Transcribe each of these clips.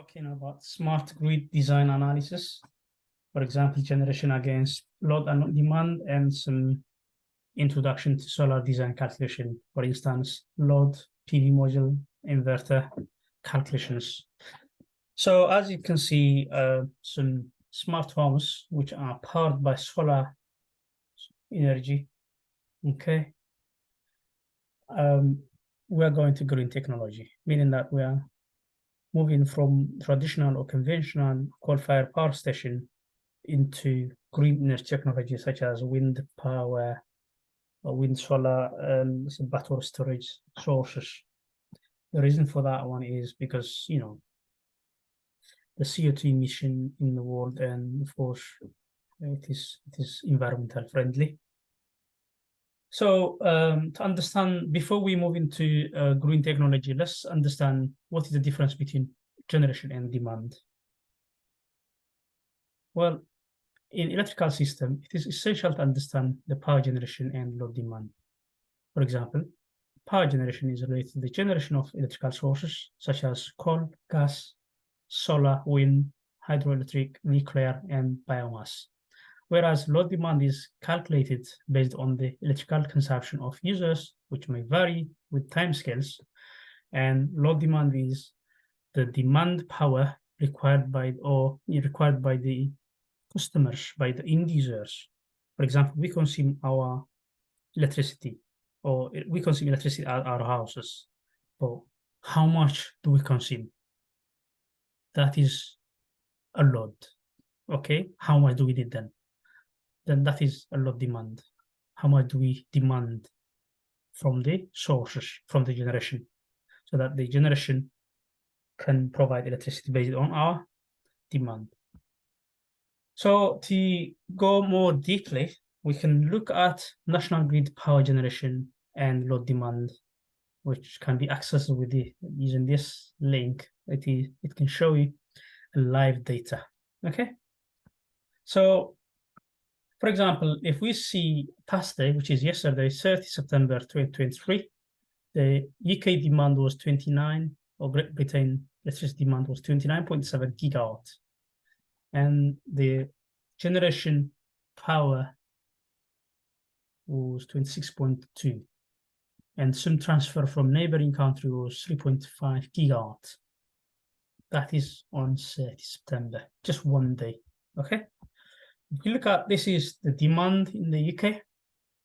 Talking about smart grid design analysis, for example, generation against load and demand, and some introduction to solar design calculation, for instance, load, PV module, inverter calculations. So as you can see, some smart homes which are powered by solar energy, okay? We are going to green technology, meaning that we are moving from traditional or conventional coal-fired power station into green energy technology such as wind power, or wind, solar, and battery storage sources. The reason for that one is because, you know, the CO2 emission in the world, and of course, it is environmental friendly. So to understand, before we move into green technology, let's understand what is the difference between generation and demand. Well, in electrical system, it is essential to understand the power generation and load demand. For example, power generation is related to the generation of electrical sources such as coal, gas, solar, wind, hydroelectric, nuclear, and biomass. Whereas load demand is calculated based on the electrical consumption of users, which may vary with timescales. And load demand is the demand power required by the customers, by the end users. For example, we consume our electricity, or we consume electricity at our houses. But how much do we consume? That is a load. Okay, how much do we need then? Then that is a load demand. How much do we demand from the sources, from the generation, so that the generation can provide electricity based on our demand. So to go more deeply, we can look at national grid power generation and load demand, which can be accessed with using this link. It can show you live data. Okay. So, for example, if we see past day, which is yesterday, 30 September 2023, the UK demand was 29, or Great Britain electricity demand was 29.7 gigawatts. And the generation power was 26.2. And some transfer from neighboring country was 3.5 gigawatts. That is on 30 September, just one day, okay? If you look at, this is the demand in the UK,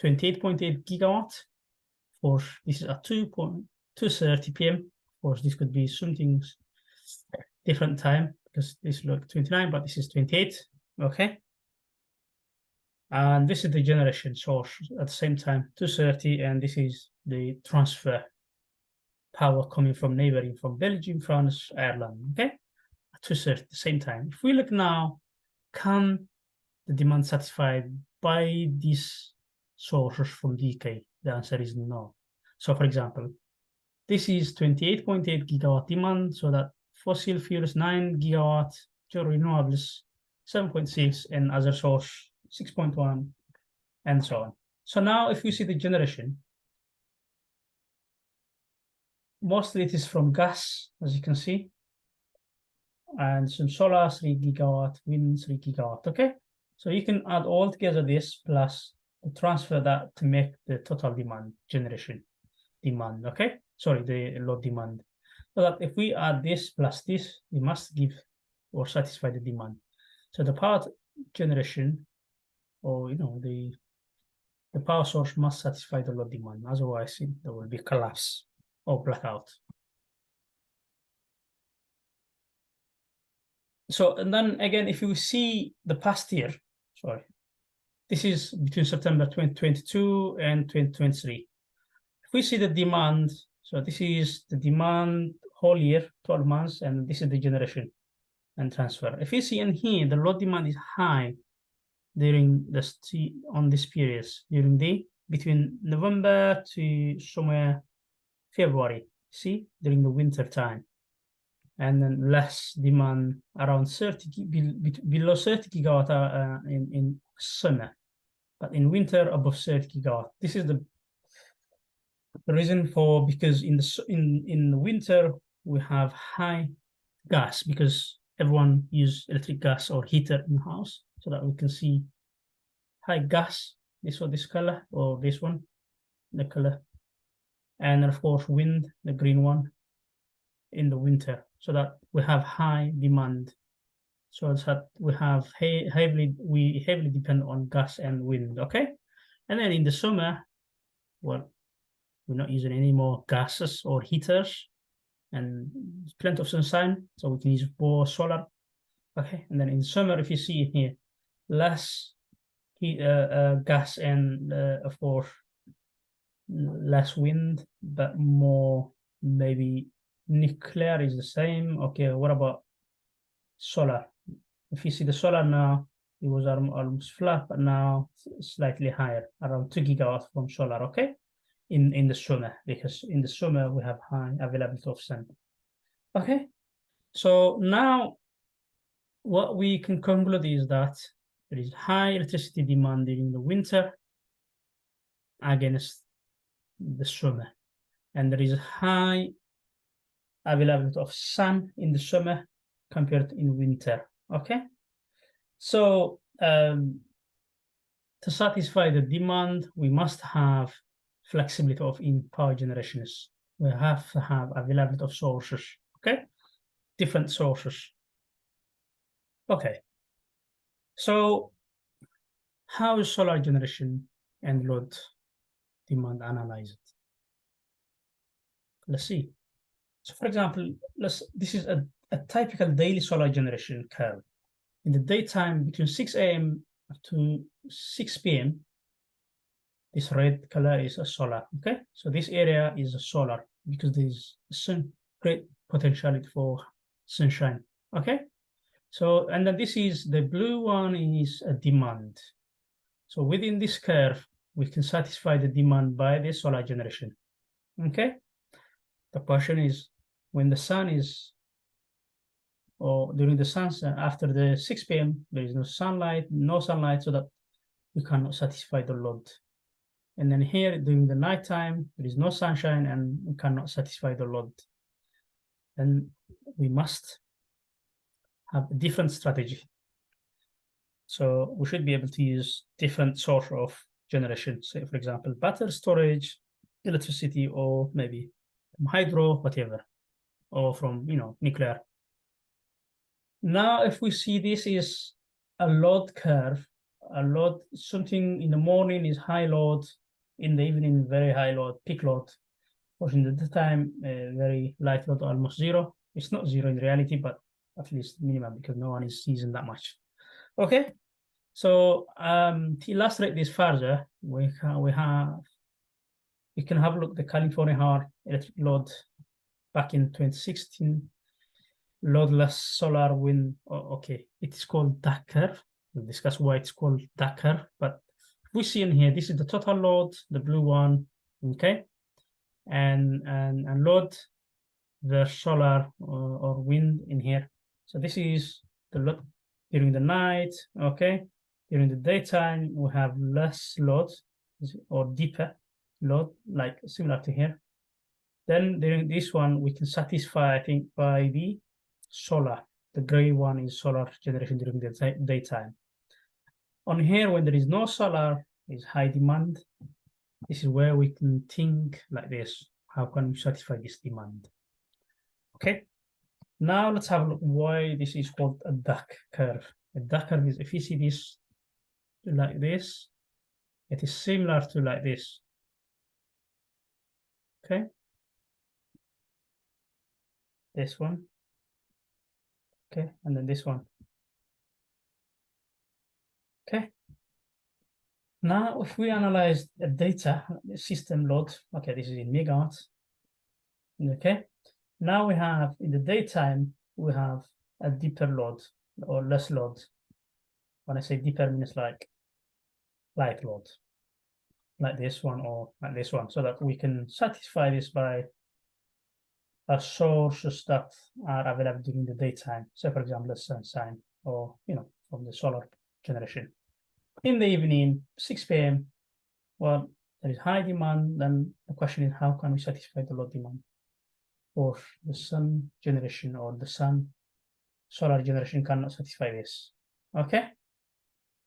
28.8 gigawatts. Of course, this is at 2:30 p.m. Of course, this could be something different time, because this look 29, but this is 28, okay? And this is the generation source at the same time, 2:30, and this is the transfer power coming from neighboring, from Belgium, France, Ireland, okay? At 2:30, at the same time. If we look now, can the demand satisfied by these sources from the UK? The answer is no. So for example, this is 28.8 gigawatt demand, so that fossil fuels 9 gigawatt, renewables 7.6, and other source 6.1, and so on. So now if we see the generation, mostly it is from gas, as you can see, and some solar 3 gigawatt, wind 3 gigawatt, okay? So you can add all together this plus the transfer that to make the total demand, generation demand, okay? Sorry, the load demand. So that if we add this plus this, we must give or satisfy the demand. So the power generation, or the power source must satisfy the load demand. Otherwise, there will be collapse or blackout. So, and then again, if you see the past year, sorry, this is between September 2022 and 2023. If we see the demand, so this is the demand whole year, 12 months, and this is the generation and transfer. If you see in here, the load demand is high during this on this period, during between November to somewhere February, see, during the winter time. And then less demand, around 30, below 30 gigawatt in summer, but in winter above 30 gigawatt. This is the reason for, because in the winter we have high gas, because everyone use electric gas or heater in the house, so that we can see high gas, this or this color, or this one, the color. And of course wind, the green one, in the winter, so that we have high demand. So it's that we have we heavily depend on gas and wind. Okay. And then in the summer, well, we're not using any more gases or heaters, and plenty of sunshine, so we can use more solar. Okay. And then in summer, if you see here, less heat, gas, and of course less wind, but more maybe nuclear is the same. Okay, what about solar? If you see the solar now, it was almost flat, but now slightly higher, around 2 gigawatts from solar. Okay, in the summer, because in the summer we have high availability of sun. Okay, so now what we can conclude is that there is high electricity demand during the winter against the summer, and there is high availability of sun in the summer compared to in winter. Okay, so to satisfy the demand, we must have flexibility of in power generations. We have to have availability of sources. Okay, different sources. Okay, so how is solar generation and load demand analyzed? Let's see. So for example, this is a typical daily solar generation curve. In the daytime, between 6 a.m. to 6 p.m., this red color is a solar. Okay, so this area is a solar because there's great potentiality for sunshine. Okay, so and then this is the blue one is a demand. So within this curve, we can satisfy the demand by the solar generation. Okay, the question is when the sun is, or during the sunset after the 6 p.m., there is no sunlight, so that we cannot satisfy the load. And then here during the nighttime, there is no sunshine and we cannot satisfy the load. Then we must have a different strategy. So we should be able to use different sort of generation. Say, for example, battery storage, electricity, or maybe hydro, whatever, or from nuclear. Now, if we see this is a load curve, a load, something in the morning is high load, in the evening very high load, peak load. Or in the daytime, very light load, almost zero. It's not zero in reality, but at least minimum, because no one is using that much. Okay, so to illustrate this further, we can have a look at the California hard electric load back in 2016. Loadless solar wind. Okay, it is called DAC curve. We'll discuss why it's called DAC curve, but we see in here, this is the total load, the blue one. Okay, and load the solar or wind in here. So this is the load during the night. Okay, during the daytime we have less load or deeper load, like similar to here. Then during this one we can satisfy, I think, by the solar. The gray one is solar generation during the daytime. On here, when there is no solar, is high demand. This is where we can think like this. How can we satisfy this demand? Okay, now let's have a look why this is called a DAC curve. A DAC curve is, if you see this like this, it is similar to like this. Okay, this one. Okay, and then this one. Okay, now if we analyze the data, the system load, okay, this is in megawatts. Okay, now we have in the daytime, we have a deeper load or less load. When I say deeper, means like light load, like this one or like this one, so that we can satisfy this by a sources that are available during the daytime. So for example, the sunshine or, from the solar generation. In the evening, 6 p.m., well, there is high demand. Then the question is, how can we satisfy the load demand for the sun generation or the sun solar generation cannot satisfy this. Okay,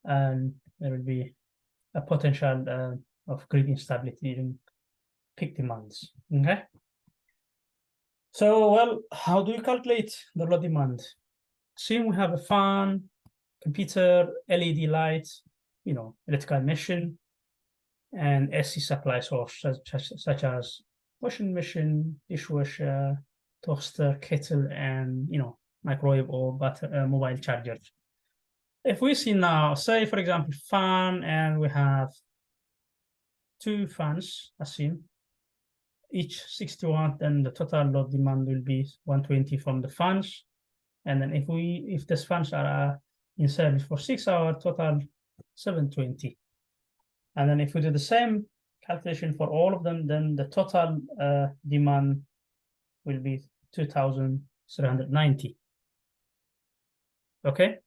and there will be a potential of grid instability during peak demands. Okay, so well, how do we calculate the load demand? Assume we have a fan, computer, LED light, electrical machine, and AC supply source such as washing machine, dishwasher, toaster, kettle, and microwave or mobile charger. If we see now, say for example, fan, and we have two fans, assume each 60 watt, then the total load demand will be 120 from the fans. And then if these fans are in service for 6 hours, total 720. And then if we do the same calculation for all of them, then the total demand will be 2,390. Okay,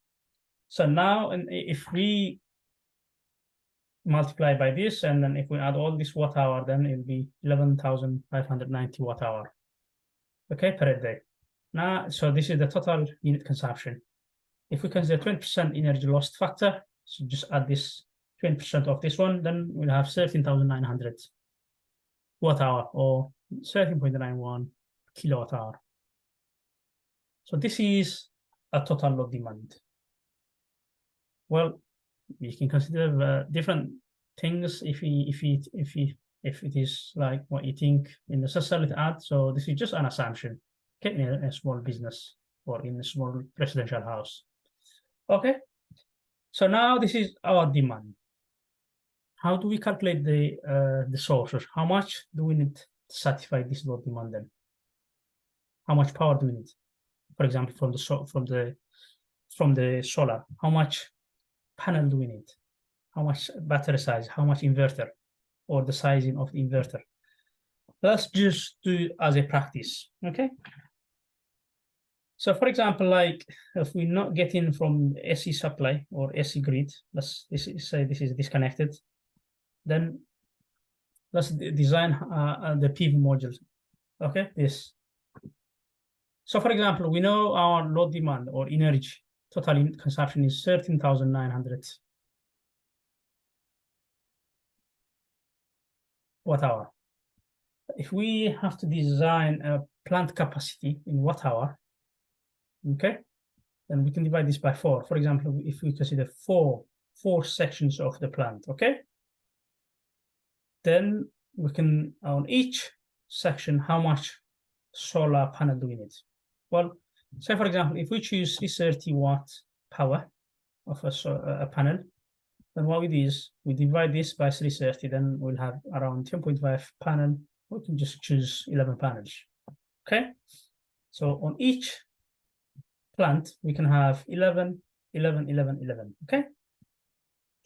so now if we multiply by this, and then if we add all this watt hour, then it'll be 11,590 watt hour, okay, per day. Now, so this is the total unit consumption. If we consider 20% energy loss factor, so just add this 20% of this one, then we'll have 13,900 watt hour, or 13.91 kilowatt hour. So this is a total load demand. Well, you can consider different things if it is like what you think in the necessary to add. So this is just an assumption, okay, in a small business or in a small residential house. Okay, so now this is our demand. How do we calculate the sources? How much do we need to satisfy this load demand then? How much power do we need? For example, from the solar, how much panel do we need? How much battery size? How much inverter, or the sizing of the inverter? Let's just do as a practice, okay? So for example, like if we're not getting from AC supply or AC grid, say this is disconnected, then let's design the PV module, okay, this. So for example, we know our load demand or energy total consumption is 13,900 watt hour. If we have to design a plant capacity in watt hour, okay, then we can divide this by 4. For example, if we consider four sections of the plant, okay, then we can, on each section, how much solar panel do we need? Well, say for example, if we choose 330 watt power of a panel, then what we do is we divide this by 330, then we'll have around 10.5 panel. We can just choose 11 panels, okay? So on each plant, we can have 11, 11, 11, 11, okay?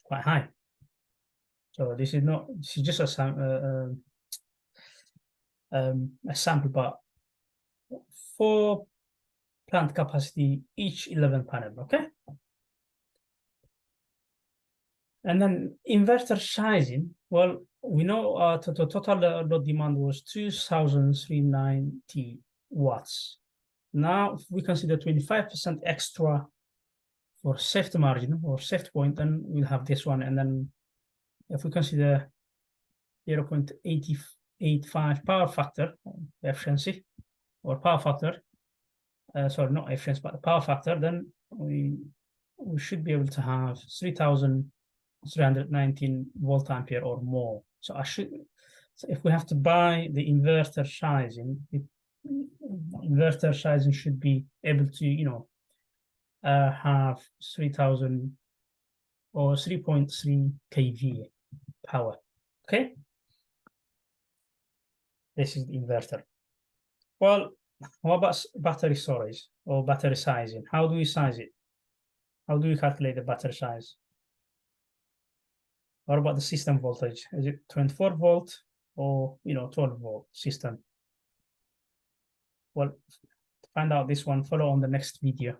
Quite high. So this is just a sample, but for plant capacity, each 11 panel, okay? And then inverter sizing, well, we know the total load demand was 2,390 watts. Now, if we consider 25% extra for safety margin or safety point, then we'll have this one. And then if we consider 0.85 power factor efficiency or power factor, sorry, not efficiency, but power factor, then we should be able to have 3,319 volt ampere or more. So if we have to buy the inverter sizing, inverter sizing should be able to, have 3,000 or 3.3 kV power, okay? This is the inverter. Well, what about battery storage or battery sizing? How do we size it? How do we calculate the battery size? What about the system voltage? Is it 24 volt or 12 volt system? Well, to find out this one, follow on the next video.